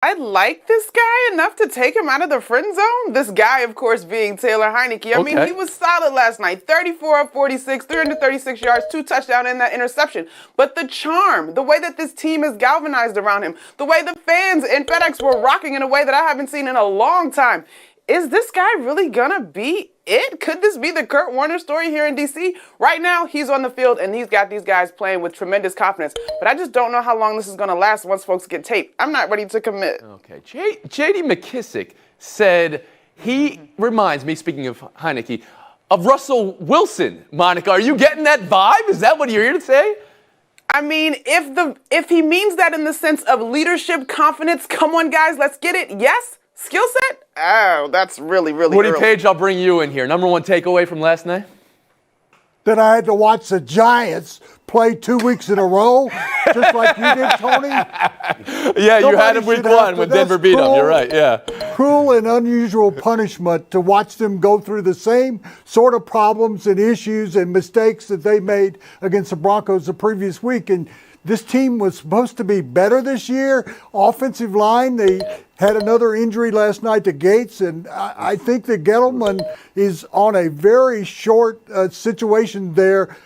I like this guy enough to take him out of the friend zone. This guy, of course, being Taylor Heinicke. I mean, he was solid last night. 34 of 46, 336 yards, 2 touchdowns and that interception. But the charm, the way that this team is galvanized around him, the way the fans in FedEx were rocking in a way that I haven't seen in a long time. Is this guy really gonna be it? Could this be the Kurt Warner story here in D.C.? Right now, he's on the field and he's got these guys playing with tremendous confidence. But I just don't know how long this is gonna last once folks get taped. I'm not ready to commit. Okay, J.D. McKissick said he reminds me, speaking of Heinicke, of Russell Wilson. Monica, are you getting that vibe? Is that what you're here to say? I mean, if he means that in the sense of leadership, confidence, come on guys, let's get it, yes. Skill set? Oh, that's really Woody early. Page, I'll bring you in here. Number one takeaway from last night? That I had to watch the Giants play 2 weeks in a row, just like you did, Tony. Yeah, you had him week one when Denver beat them. You're right, yeah. Cruel and unusual punishment to watch them go through the same sort of problems and issues and mistakes that they made against the Broncos the previous week. And this team was supposed to be better this year. Offensive line, they had another injury last night to Gates, and I think that Gettleman is on a very short situation there,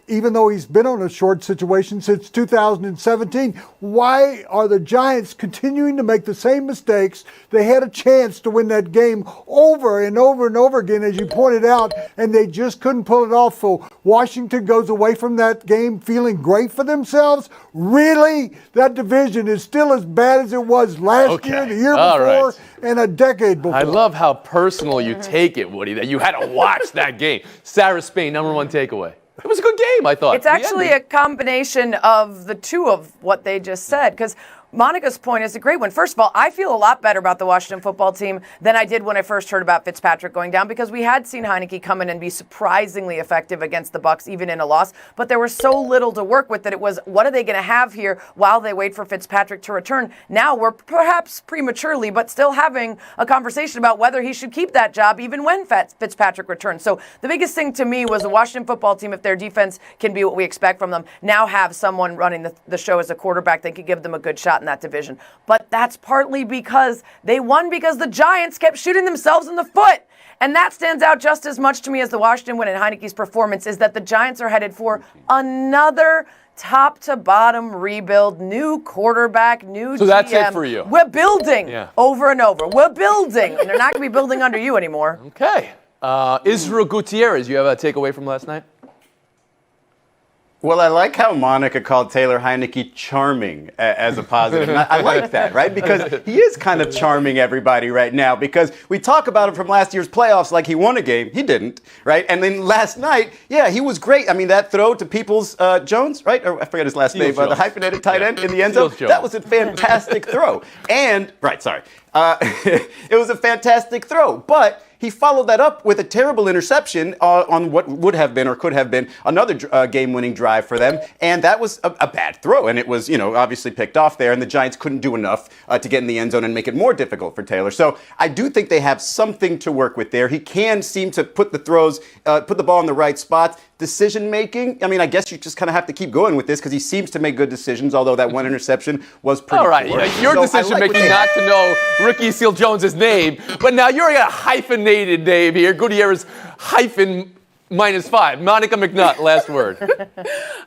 even though he's been on a short situation since 2017. Why are the Giants continuing to make the same mistakes? They had a chance to win that game over and over and over again, as you pointed out, and they just couldn't pull it off. So Washington goes away from that game feeling great for themselves. Really? That division is still as bad as it was last year, the year before, and a decade before. I love how personal you take it, Woody, that you had to watch that game. Sarah Spain, number one takeaway. It was a good game, I thought. It's actually a combination of the two of what they just said, because Monica's point is a great one. First of all, I feel a lot better about the Washington football team than I did when I first heard about Fitzpatrick going down, because we had seen Heinicke come in and be surprisingly effective against the Bucs, even in a loss. But there was so little to work with that it was, what are they going to have here while they wait for Fitzpatrick to return? Now we're perhaps prematurely, but still having a conversation about whether he should keep that job even when Fitzpatrick returns. So the biggest thing to me was the Washington football team, if their defense can be what we expect from them, now have someone running the show as a quarterback that could give them a good shot in that division. But that's partly because they won because the Giants kept shooting themselves in the foot. And that stands out just as much to me as the Washington win and Heinicke's performance, is that the Giants are headed for another top to bottom rebuild, new quarterback, new GM. So that's it for you. We're building over and over. We're building. And they're not going to be building under you anymore. Okay. Israel Gutierrez, you have a takeaway from last night? Well, I like how Monica called Taylor Heinicke charming as a positive. And I like that, right? Because he is kind of charming everybody right now, because we talk about him from last year's playoffs like he won a game. He didn't, right? And then last night, yeah, he was great. I mean, that throw to Peoples Jones, right? Or I forget his last name, the hyphenated tight end in the end zone. That was a fantastic throw. And, it was a fantastic throw. But he followed that up with a terrible interception on what would have been or could have been another game-winning drive for them. And that was a bad throw. And it was, obviously picked off there. And the Giants couldn't do enough to get in the end zone and make it more difficult for Taylor. So I do think they have something to work with there. He can seem to put the ball in the right spot. Decision-making, I mean, I guess you just kind of have to keep going with this, because he seems to make good decisions, although that one interception was pretty poor. All right, your decision-making not to know Ricky Seals-Jones' name, but now you're a hyphenated name here, Gutierrez hyphen -5. Monica McNutt, last word.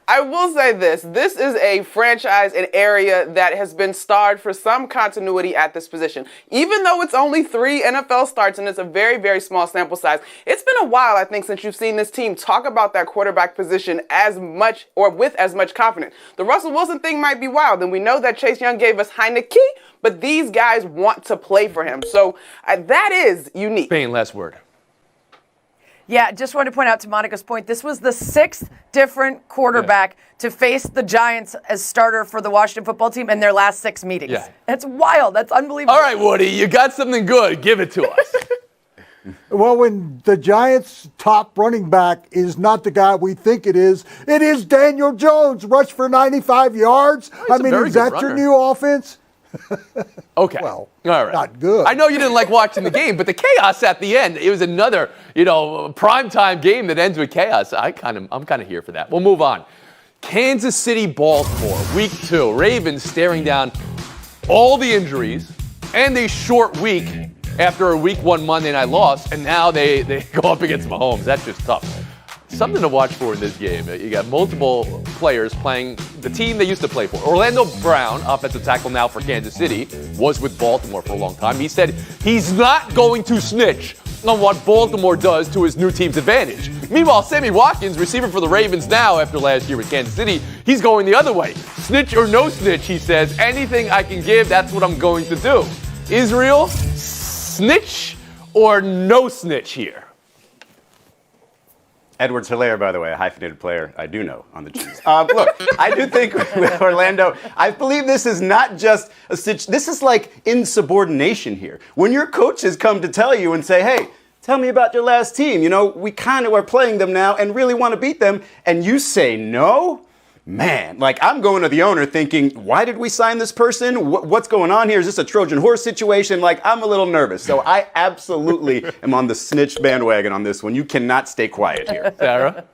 I will say this. This is a franchise, an area that has been starred for some continuity at this position. Even though it's only 3 NFL starts and it's a very, very small sample size, it's been a while, I think, since you've seen this team talk about that quarterback position as much or with as much confidence. The Russell Wilson thing might be wild, and we know that Chase Young gave us Heinicke, but these guys want to play for him. So that is unique. Spain, last word. Yeah, just wanted to point out to Monica's point, this was the 6th different quarterback to face the Giants as starter for the Washington football team in their last 6 meetings. Yeah. That's wild. That's unbelievable. All right, Woody, you got something good. Give it to us. Well, when the Giants' top running back is not the guy we think it is Daniel Jones, rushed for 95 yards. I mean, is that your new offense? Okay. Well, all right. Not good. I know you didn't like watching the game, but the chaos at the end, it was another, primetime game that ends with chaos. I'm kind of here for that. We'll move on. Kansas City, Baltimore, week 2. Ravens staring down all the injuries, and a short week after a week 1 Monday night loss, and now they go up against Mahomes. That's just tough. Something to watch for in this game. You got multiple players playing the team they used to play for. Orlando Brown, offensive tackle now for Kansas City, was with Baltimore for a long time. He said he's not going to snitch on what Baltimore does to his new team's advantage. Meanwhile, Sammy Watkins, receiver for the Ravens now after last year with Kansas City, he's going the other way. Snitch or no snitch, he says. Anything I can give, that's what I'm going to do. Israel, snitch or no snitch here? Edwards-Hilaire, by the way, a hyphenated player I do know on the Chiefs. Look, I do think with Orlando, I believe this is not just a stitch. This is like insubordination here. When your coaches come to tell you and say, hey, tell me about your last team. You know, we kind of are playing them now and really want to beat them. And you say no? Man, like I'm going to the owner thinking, why did we sign this person? What's going on here? Is this a Trojan horse situation? Like I'm a little nervous. So I absolutely am on the snitch bandwagon on this one. You cannot stay quiet here. Sarah?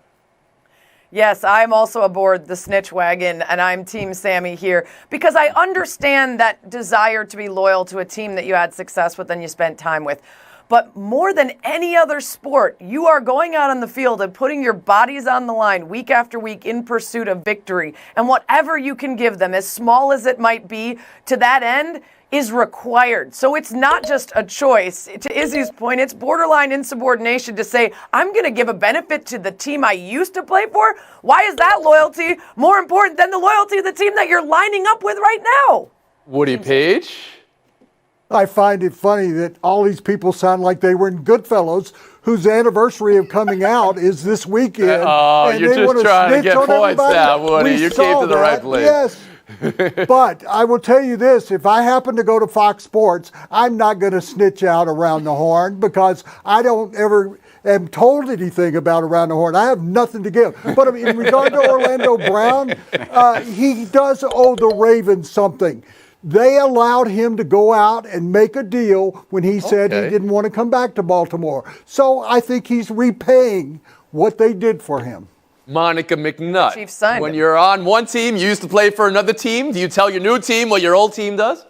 Yes, I'm also aboard the snitch wagon, and I'm Team Sammy here because I understand that desire to be loyal to a team that you had success with and you spent time with. But more than any other sport, you are going out on the field and putting your bodies on the line week after week in pursuit of victory. And whatever you can give them, as small as it might be, to that end is required. So it's not just a choice. To Izzy's point, it's borderline insubordination to say, I'm going to give a benefit to the team I used to play for. Why is that loyalty more important than the loyalty of the team that you're lining up with right now? Woody Page? I find it funny that all these people sound like they were in Goodfellas, whose anniversary of coming out is this weekend. Oh, and you're they just wanna trying to snitch get on points everybody. now, Woody. We You saw came to the right that, place. Yes. But I will tell you this, if I happen to go to Fox Sports, I'm not going to snitch out around the horn because I don't ever am told anything about around the horn. I have nothing to give. But I mean, in regard to Orlando Brown, he does owe the Ravens something. They allowed him to go out and make a deal when he said he didn't want to come back to Baltimore. So I think he's repaying what they did for him. Monica McNutt. Chief signed when him. you're on one team, you used to play for another team. Do you tell your new team what your old team does?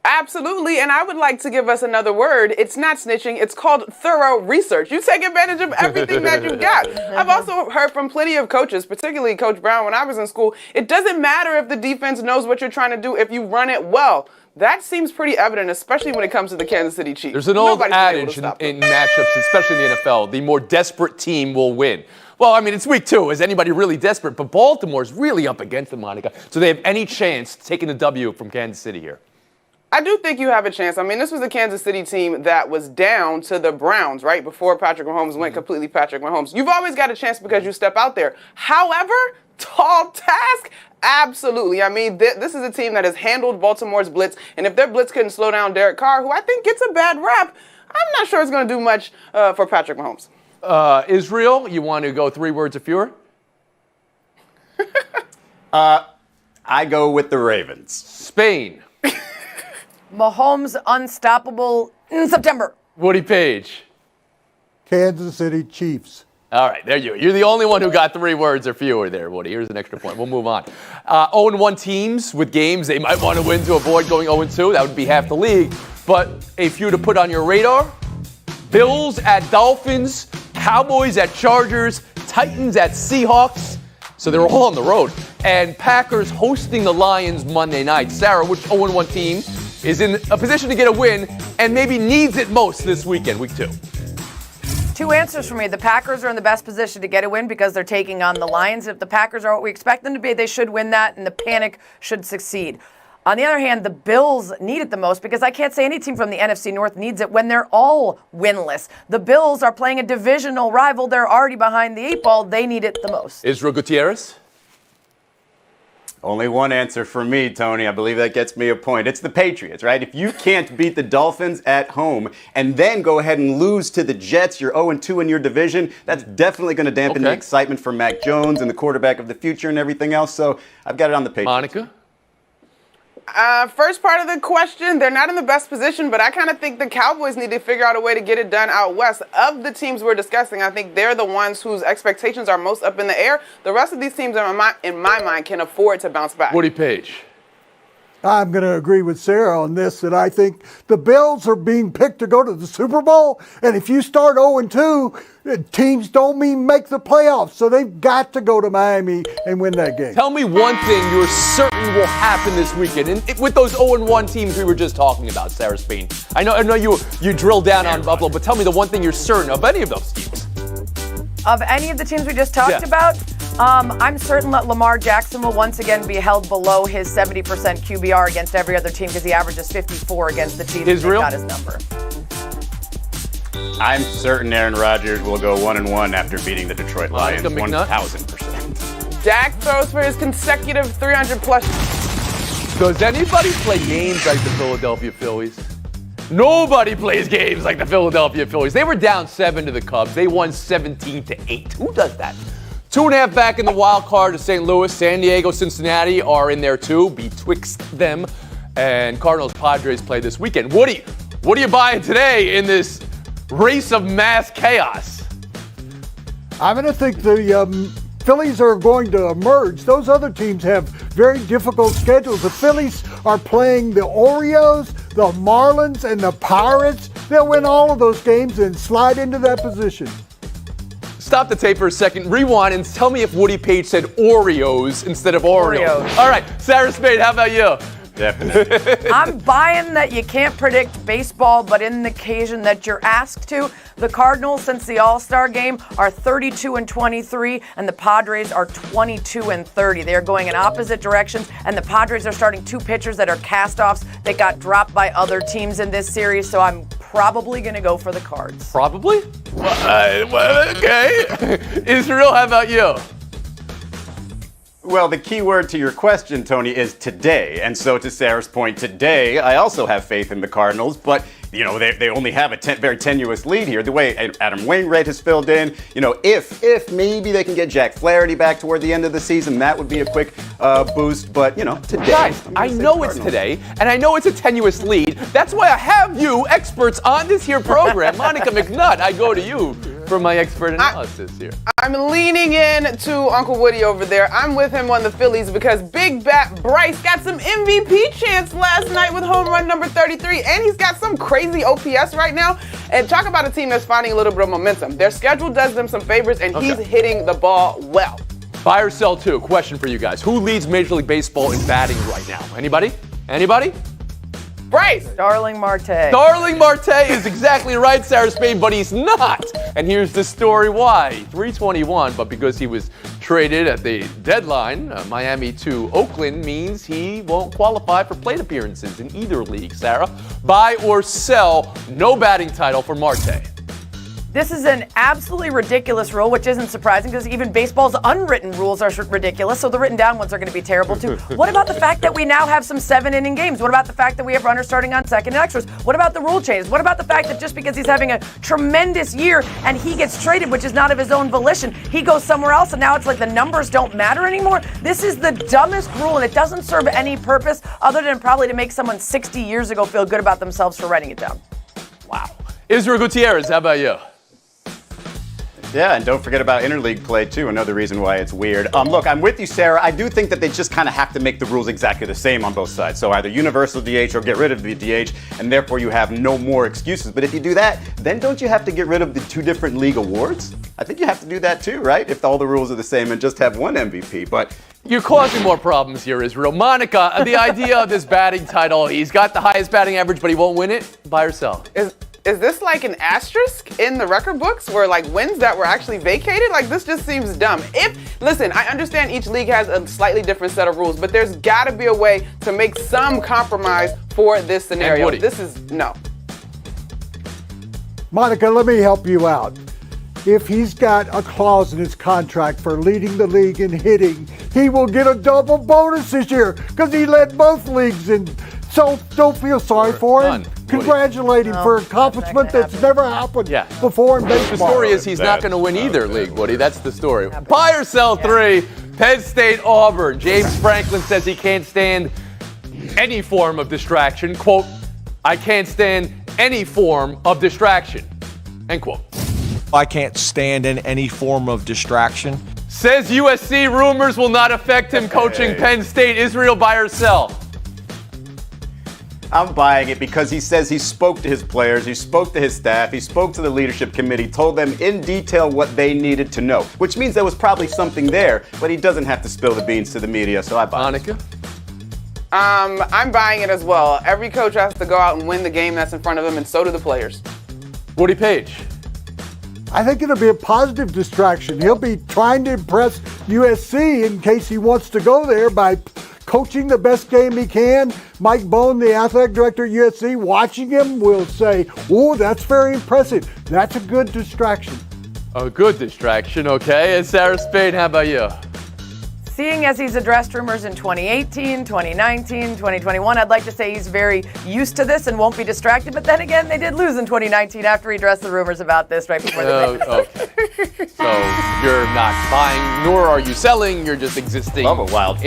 Absolutely, and I would like to give us another word. It's not snitching, it's called thorough research. You take advantage of everything that you got. I've also heard from plenty of coaches, particularly Coach Brown when I was in school, it doesn't matter if the defense knows what you're trying to do if you run it well. That seems pretty evident, especially when it comes to the Kansas City Chiefs. There's an old Nobody's been able adage to stop them. in matchups, especially in the NFL, the more desperate team will win. Well, I mean, it's week 2. Is anybody really desperate? But Baltimore's really up against them, Monica. So they have any chance taking the W from Kansas City here? I do think you have a chance. I mean, this was a Kansas City team that was down to the Browns, right, before Patrick Mahomes went completely Patrick Mahomes. You've always got a chance because you step out there. However, tall task? Absolutely. I mean, this is a team that has handled Baltimore's blitz, and if their blitz couldn't slow down Derek Carr, who I think gets a bad rap, I'm not sure it's going to do much for Patrick Mahomes. Israel, you want to go 3 words or fewer? I go with the Ravens. Spain. Mahomes unstoppable in September. Woody Page. Kansas City Chiefs. All right, there you go. You're the only one who got 3 words or fewer there, Woody. Here's an extra point. We'll move on. 0-1 teams with games they might want to win to avoid going 0-2. That would be half the league. But a few to put on your radar. Bills at Dolphins. Cowboys at Chargers. Titans at Seahawks. So they're all on the road. And Packers hosting the Lions Monday night. Sarah, which 0-1 team is in a position to get a win and maybe needs it most this weekend, week 2? 2 answers for me. The Packers are in the best position to get a win because they're taking on the Lions. If the Packers are what we expect them to be, they should win that, and the panic should succeed. On the other hand, the Bills need it the most because I can't say any team from the NFC North needs it when they're all winless. The Bills are playing a divisional rival. They're already behind the 8 ball. They need it the most. Israel Gutierrez? Only one answer for me, Tony. I believe that gets me a point. It's the Patriots, right? If you can't beat the Dolphins at home and then go ahead and lose to the Jets, you're 0-2 in your division, that's definitely going to dampen the excitement for Mac Jones and the quarterback of the future and everything else. So I've got it on the Patriots. Monica? First part of the question, they're not in the best position, but I kind of think the Cowboys need to figure out a way to get it done out west. Of the teams we're discussing, I think they're the ones whose expectations are most up in the air. The rest of these teams, in my mind, can afford to bounce back. Woody Page? I'm going to agree with Sarah on this, that I think the Bills are being picked to go to the Super Bowl. And if you start 0-2, teams don't make the playoffs. So they've got to go to Miami and win that game. Tell me one thing you're certain will happen this weekend, and with those 0-1 teams we were just talking about, Sarah Spain. I know you drilled down on Buffalo, but tell me the one thing you're certain of any of those teams. Of any of the teams we just talked about, I'm certain that Lamar Jackson will once again be held below his 70% QBR against every other team because he averages 54 against the team. Israel? Got his number. I'm certain Aaron Rodgers will go 1-1 after beating the Detroit Lions 1,000%. Dak throws for his consecutive 300-plus. Does anybody play games like the Philadelphia Phillies? Nobody plays games like the Philadelphia Phillies. They were down 7 to the Cubs. They won 17-8. Who does that? 2.5 back in the wild card to St. Louis. San Diego, Cincinnati are in there too, betwixt them. And Cardinals-Padres play this weekend. What are you buying today in this race of mass chaos? I'm going to think the Phillies are going to emerge. Those other teams have very difficult schedules. The Phillies are playing the Orioles, the Marlins, and the Pirates. They'll win all of those games and slide into that position. Stop the tape for a second, rewind, and tell me if Woody Page said Oreos instead of Oreos. All right, Sarah Spade, how about you? Definitely. I'm buying that you can't predict baseball, but in the occasion that you're asked to, the Cardinals, since the All-Star game, are 32-23, and the Padres are 22-30. They are going in opposite directions, and the Padres are starting 2 pitchers that are cast-offs that got dropped by other teams in this series, so I'm probably going to go for the Cards. Probably? Okay. Israel, how about you? Well, the key word to your question, Tony, is today. And so to Sarah's point, today, I also have faith in the Cardinals, but, they only have a very tenuous lead here. The way Adam Wainwright has filled in, if maybe they can get Jack Flaherty back toward the end of the season, that would be a quick boost. But, today. Guys, I know it's today, and I know it's a tenuous lead. That's why I have you experts on this here program. Monica McNutt, I go to you for my expert analysis here. I'm leaning in to Uncle Woody over there. I'm with him on the Phillies because Big Bat Bryce got some MVP chance last night with home run number 33, and he's got some crazy OPS right now. And talk about a team that's finding a little bit of momentum. Their schedule does them some favors, and he's hitting the ball well. Buy or sell too. Question for you guys. Who leads Major League Baseball in batting right now? Anybody? Bryce! Starling Marte. Starling Marte is exactly right, Sarah Spain, but he's not. And here's the story why. 321, but because he was traded at the deadline, Miami to Oakland, means he won't qualify for plate appearances in either league, Sarah. Buy or sell, no batting title for Marte. This is an absolutely ridiculous rule, which isn't surprising because even baseball's unwritten rules are ridiculous, so the written down ones are going to be terrible too. What about the fact that we now have some 7-inning games? What about the fact that we have runners starting on second and extras? What about the rule changes? What about the fact that just because he's having a tremendous year and he gets traded, which is not of his own volition, he goes somewhere else and now it's like the numbers don't matter anymore? This is the dumbest rule and it doesn't serve any purpose other than probably to make someone 60 years ago feel good about themselves for writing it down. Wow. Israel Gutierrez, how about you? Yeah, and don't forget about interleague play, too, another reason why it's weird. Look, I'm with you, Sarah. I do think that they just kind of have to make the rules exactly the same on both sides. So either universal DH or get rid of the DH, and therefore you have no more excuses. But if you do that, then don't you have to get rid of the 2 different league awards? I think you have to do that, too, right? If all the rules are the same and just have one MVP. But you're causing more problems here, Israel. Monica, the idea of this batting title, he's got the highest batting average, but he won't win it. Buy or sell? Is this like an asterisk in the record books where like wins that were actually vacated? Like this just seems dumb. Listen, I understand each league has a slightly different set of rules, but there's got to be a way to make some compromise for this scenario. This is no. Monica, let me help you out. If he's got a clause in his contract for leading the league in hitting, he will get a double bonus this year because he led both leagues in. So don't feel sorry for him. Congratulate him for an accomplishment that's never happened before in baseball. The story is he's not going to win either league, Woody. That's the story. Buy or sell 3, Penn State, Auburn. James Franklin says he can't stand any form of distraction. Quote, I can't stand any form of distraction. End quote. I can't stand in any form of distraction. Says USC rumors will not affect him coaching Penn State. Israel, buy or sell? I'm buying it because he says he spoke to his players, he spoke to his staff, he spoke to the leadership committee, told them in detail what they needed to know, which means there was probably something there, but he doesn't have to spill the beans to the media, so I buy it. Heinicke? I'm buying it as well. Every coach has to go out and win the game that's in front of them, and so do the players. Woody Page? I think it'll be a positive distraction. He'll be trying to impress USC in case he wants to go there by coaching the best game he can. Mike Bone, the athletic director at USC, watching him will say, oh, that's very impressive. That's a good distraction. A good distraction, okay. And Sarah Spain, how about you? Seeing as he's addressed rumors in 2018, 2019, 2021, I'd like to say he's very used to this and won't be distracted. But then again, they did lose in 2019 after he addressed the rumors about this right before the break. Okay. So you're not buying, nor are you selling. You're just existing. Love a wild